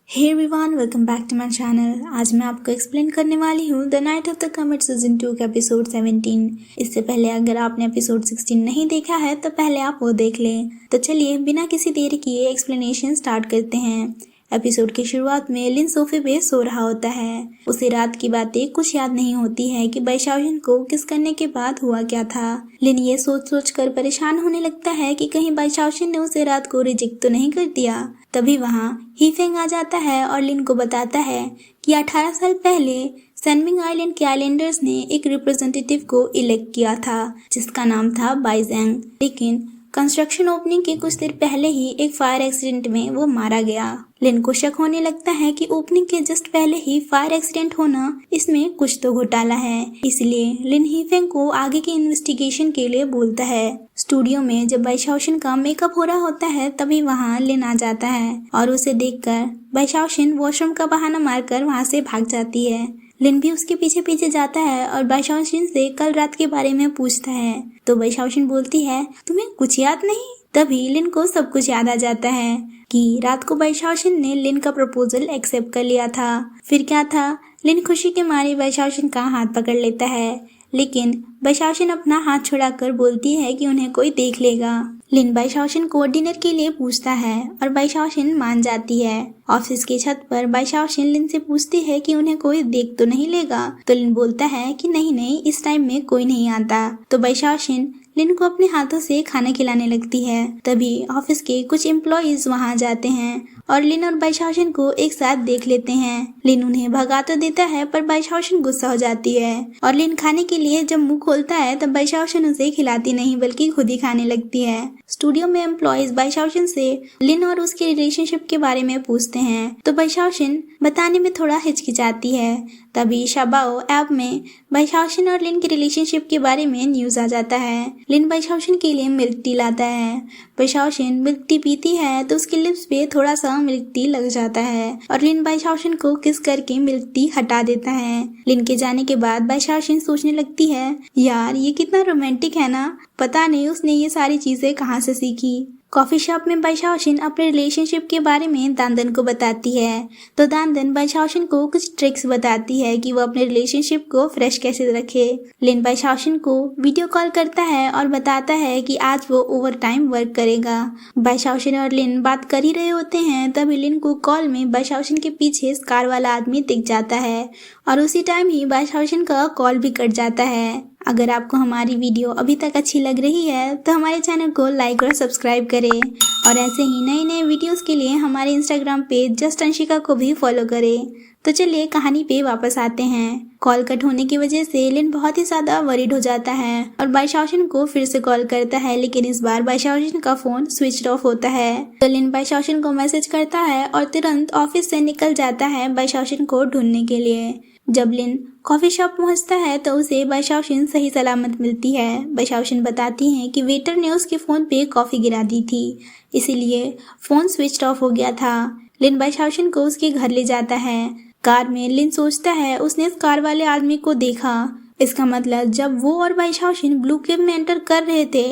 Hey everyone, welcome back to my channel. आज मैं आपको एक्सप्लेन करने वाली हूँ the night of the comet season 2 का एपिसोड 17। इससे पहले अगर आपने एपिसोड 16 नहीं देखा है तो पहले आप वो देख लें। तो चलिए बिना किसी देरी किए एक्सप्लेनेशन स्टार्ट करते हैं। एपिसोड की शुरुआत में लिन सोफे पे सो रहा होता है। उसे रात की बातें कुछ याद नहीं होती है कि बाइशाओशिन को किस करने के बाद हुआ क्या था। लिन ये सोच सोच कर परेशान होने लगता है कि कहीं बाइशाओशिन ने उसे रात को रिजेक्ट तो नहीं कर दिया। तभी वहाँ हीफेंग आ जाता है और लिन को बताता है कि 18 साल पहले सनविंग आइलैंड के आइलैंडर्स ने एक रिप्रेजेंटेटिव को इलेक्ट किया था जिसका नाम था बाइजेंग, लेकिन कंस्ट्रक्शन ओपनिंग के कुछ देर पहले ही एक फायर एक्सीडेंट में वो मारा गया। लिन को शक होने लगता है कि ओपनिंग के जस्ट पहले ही फायर एक्सीडेंट होना, इसमें कुछ तो घोटाला है। इसलिए लिन हीफेंग को आगे की इन्वेस्टिगेशन के लिए बोलता है। स्टूडियो में जब बाइशाओशिन का मेकअप हो रहा होता है तभी वहाँ लिन आ जाता है और उसे देखकर बाइशाओशिन वॉशरूम का बहाना मारकर वहाँ से भाग जाती है। लिन भी उसके पीछे पीछे जाता है और बाइशाओशिन से कल रात के बारे में पूछता है तो बाइशाओशिन बोलती है, तुम्हें कुछ याद नहीं? तभी लिन को सब कुछ याद आ जाता है कि रात को बाइशाओशिन ने लिन का प्रपोजल एक्सेप्ट कर लिया था। फिर क्या था, लिन खुशी के मारे बाइशाओशिन का हाथ पकड़ लेता है, लेकिन बाइशाओशिन अपना हाथ छुड़ाकर बोलती है कि उन्हें कोई देख लेगा। लिन बाइशाओशिन को डिनर के लिए पूछता है और बाइशाओशिन मान जाती है। ऑफिस की छत पर बाइशाओशिन लिन से पूछती है कि उन्हें कोई देख तो नहीं लेगा, तो लिन बोलता है कि नहीं, इस टाइम में कोई नहीं आता। तो बाइशाओशिन लिन को अपने हाथों से खाना खिलाने लगती है। तभी ऑफिस के कुछ एम्प्लॉइज वहां जाते हैं और लिन और बाइशाओशिन को एक साथ देख लेते हैं। लिन उन्हें भगा तो देता है पर बाइशाओशिन गुस्सा हो जाती है और लिन खाने के लिए जब मुंह खोलता है तब बाइशाओशिन उसे खिलाती नहीं बल्कि खुद ही खाने लगती है। स्टूडियो में एम्प्लॉइज बाइशाओशिन से लिन और उसके रिलेशनशिप के बारे में पूछते हैं तो बाइशाओशिन बताने में थोड़ा हिचकिचाती है। तभी शाबाओ ऐप में बाइशाओशिन और लिन के रिलेशनशिप के बारे में न्यूज आ जाता है। लिन बाइशाओशिन के लिए मिल्क टी लाता है। बाइशाओशिन मिल्क टी पीती है तो उसके लिप्स पे थोड़ा सा मिल्क टी लग जाता है और लिन बाइशाओशिन को किस करके मिल्क टी हटा देता है। लिन के जाने के बाद बाइशाओशिन सोचने लगती है, यार ये कितना रोमांटिक है ना, पता नहीं उसने ये सारी चीजें कहाँ से सीखी। कॉफी शॉप में बाइशाओशिन अपने रिलेशनशिप के बारे में दानदन को बताती है तो दानदन बाइशाओशिन को कुछ ट्रिक्स बताती है कि वो अपने रिलेशनशिप को फ्रेश कैसे रखे। लिन बाइशाओशिन को वीडियो कॉल करता है और बताता है कि आज वो ओवर टाइम वर्क करेगा। बाइशाओशिन और लिन बात कर ही रहे होते हैं तभी लिन को कॉल में बाइशाओशिन के पीछे स्कार वाला आदमी दिख जाता है और उसी टाइम ही बाइशाओशिन का कॉल भी कट जाता है। अगर आपको हमारी वीडियो अभी तक अच्छी लग रही है तो हमारे चैनल को लाइक और सब्सक्राइब करें और ऐसे ही नए नए वीडियोस के लिए हमारे इंस्टाग्राम पेज जस्ट अंशिका को भी फॉलो करें। तो चलिए कहानी पे वापस आते हैं। कॉल कट होने की वजह से लिन बहुत ही ज्यादा वरीड हो जाता है और बाइशाओशिन को फिर से कॉल करता है, लेकिन इस बार बाइशाओशिन का फोन स्विच ऑफ होता है। तो लिन बाइशाओशिन को मैसेज करता है और तुरंत ऑफिस से निकल जाता है बाइशाओशिन को ढूंढने के लिए। जब लिन कॉफी शॉप पहुंचता है तो उसे बाइशाओशिन सही सलामत मिलती है। बाइशाओशिन बताती है कि वेटर ने उसके फोन पे कॉफी गिरा दी थी, इसीलिए फोन स्विच ऑफ हो गया था। लिन बाइशाओशिन को उसके घर ले जाता है। कार में लिन सोचता है उसने इस कार वाले आदमी को देखा, इसका मतलब जब वो और बाइशाओशिन ब्लू केव में एंटर कर रहे थे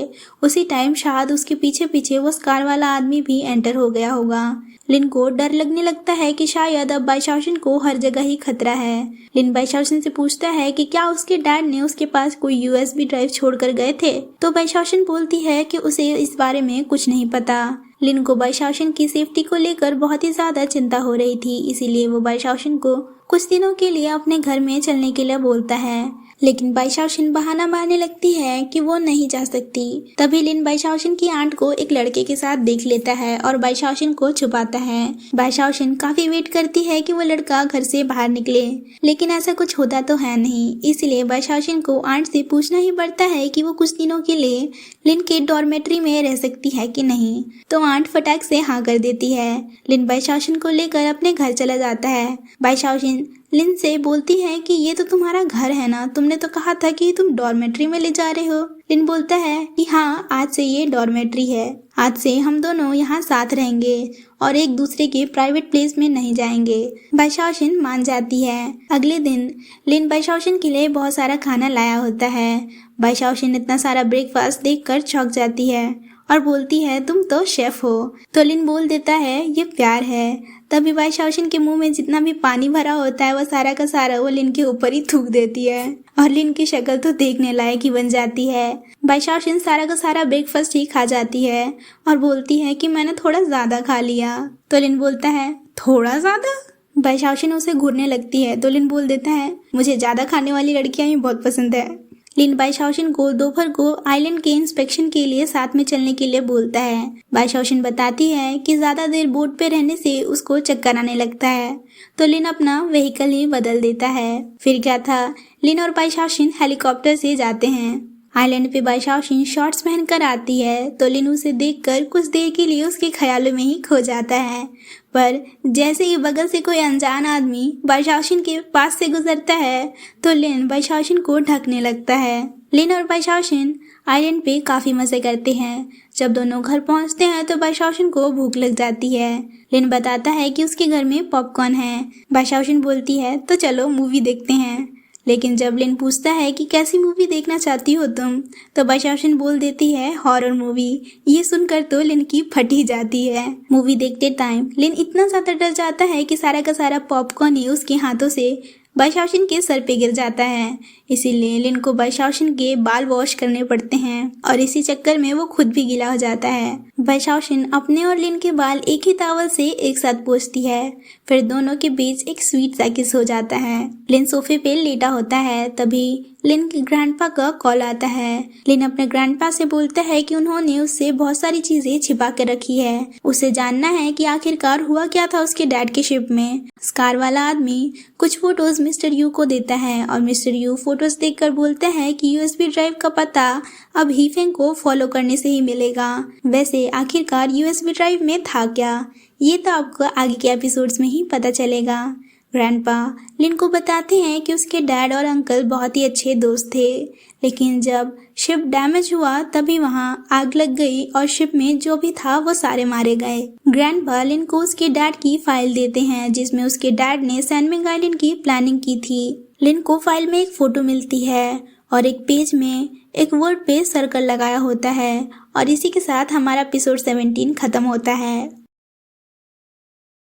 उसी टाइम शायद उसके पीछे पीछे वो कार वाला आदमी भी एंटर हो गया होगा। लिन को डर लगने लगता है कि शायद अब बाइशाओशिन को हर जगह ही खतरा है। लिन बाइशाओशिन से पूछता है कि क्या उसके डैड ने उसके पास कोई यूएसबी ड्राइव छोड़कर गए थे, तो बाइशाओशिन बोलती है कि उसे इस बारे में कुछ नहीं पता। लिन को बाइशाओशिन की सेफ्टी को लेकर बहुत ही ज्यादा चिंता हो रही थी, इसीलिए वो बाइशाओशिन को कुछ दिनों के लिए अपने घर में चलने के लिए बोलता है, लेकिन बाइशाओशिन बहाना मारने लगती है कि वो नहीं जा सकती। तभी लिन बाइशाओशिन की आंट को एक लड़के के साथ देख लेता है और बाइशाओशिन को छुपाता है। बाइशाओशिन काफी वेट करती है कि वो लड़का घर से बाहर निकले, लेकिन ऐसा कुछ होता तो है नहीं, इसलिए बाइशाओशिन को आंट से पूछना ही पड़ता है कि वो कुछ दिनों के लिए लिन के डॉर्मेट्री में रह सकती है कि नहीं। तो आंट फटाक से हाँ कर देती है। लिन बाइशाओशिन को लेकर अपने घर चला जाता है। बाइशाओशिन लिन से बोलती है कि ये तो तुम्हारा घर है ना, तुमने तो कहा था कि तुम डॉर्मेट्री में ले जा रहे हो। लिन बोलता है कि हाँ, आज से ये डॉर्मेट्री है, आज से हम दोनों यहाँ साथ रहेंगे और एक दूसरे के प्राइवेट प्लेस में नहीं जाएंगे। बाइशाओशिन मान जाती है। अगले दिन लिन बाइशाओशिन के लिए बहुत सारा खाना लाया होता है। बाइशाओशिन इतना सारा ब्रेकफास्ट देखकर चौंक जाती है और बोलती है तुम तो शेफ हो। तो लिन बोल देता है ये प्यार है। तभी बाई शाओशिन के मुंह में जितना भी पानी भरा होता है वो सारा का सारा वो लिन के ऊपर ही थूक देती है और लिन की शक्ल तो देखने लायक ही बन जाती है। बाई शाओशिन सारा का सारा ब्रेकफास्ट ही खा जाती है और बोलती है कि मैंने थोड़ा ज्यादा खा लिया। तो लिन बोलता है थोड़ा ज्यादा। बाई शाओशिन उसे घूरने लगती है तो लिन बोल देता है मुझे ज्यादा खाने वाली लड़कियां ही बहुत पसंद है। लिन बाई शाओशिन को दोपहर को आइलैंड के इंस्पेक्शन के लिए साथ में चलने के लिए बोलता है। बाई शाओशिन बताती है कि ज्यादा देर बोट पे रहने से उसको चक्कर आने लगता है तो लिन अपना व्हीकल ही बदल देता है। फिर क्या था, लिन और बाई शाओशिन हेलीकॉप्टर से जाते हैं। आइलैंड पे बाई शाओशिन शॉर्ट्स पहनकर आती है तो लिन उसे देखकर कुछ देर के लिए उसके ख्यालों में ही खो जाता है। पर जैसे ही बगल से कोई अनजान आदमी बाई शाओशिन के पास से गुजरता है तो लिन बाई शाओशिन को ढकने लगता है। लिन और बाई शाओशिन आइलैंड पे काफी मजे करते हैं। जब दोनों घर पहुंचते हैं तो बाई शाओशिन को भूख लग जाती है। लिन बताता है कि उसके घर में पॉपकॉर्न है। बाई शाओशिन बोलती है तो चलो मूवी देखते हैं। लेकिन जब लिन पूछता है कि कैसी मूवी देखना चाहती हो तुम, तो बाई शाओशिन बोल देती है हॉरर मूवी। ये सुनकर तो लिन की फटी जाती है। मूवी देखते टाइम लिन इतना ज्यादा डर जाता है कि सारा का सारा पॉपकॉर्न ही उसके हाथों से बाई शाओशिन के सर पे गिर जाता है। इसीलिए लिन को बाई शाओशिन के बाल वॉश करने पड़ते हैं और इसी चक्कर में वो खुद भी गीला हो जाता है। बाई शाओशिन अपने और लिन के बाल एक ही टॉवल से एक साथ पोंछती है। फिर दोनों के बीच एक स्वीट सा किस हो जाता है। लिन सोफे पे लेटा होता है तभी लिन के ग्रैंडपा का कॉल आता है। लिन अपने ग्रैंडपा से बोलता है कि उन्होंने उससे बहुत सारी चीजें छिपा कर रखी है। उसे जानना है कि आखिरकार हुआ क्या था उसके डैड के शिप में। स्कार वाला आदमी कुछ फोटोज मिस्टर यू को देता है और मिस्टर यू फोटोज देखकर बोलता है कि यूएसबी ड्राइव का पता अब हीफेंग को फॉलो करने से ही मिलेगा। वैसे आखिरकार यूएसबी ड्राइव में था क्या, ये तो आपको आगे के एपिसोड्स में ही पता चलेगा। ग्रैंडपा लिन को बताते हैं कि उसके डैड और अंकल बहुत ही अच्छे दोस्त थे, लेकिन जब शिप डैमेज हुआ तभी वहां आग लग गई और शिप में जो भी था वो सारे मारे गए। ग्रैंडपा लिन को उसके डैड की फाइल देते हैं जिसमें उसके डैड ने सैनमिंग आइलैंड की प्लानिंग की थी। लिन को फाइल में एक फोटो मिलती है और एक पेज में एक वर्ड पे सर्कल लगाया होता है और इसी के साथ हमारा एपिसोड 17 खत्म होता है।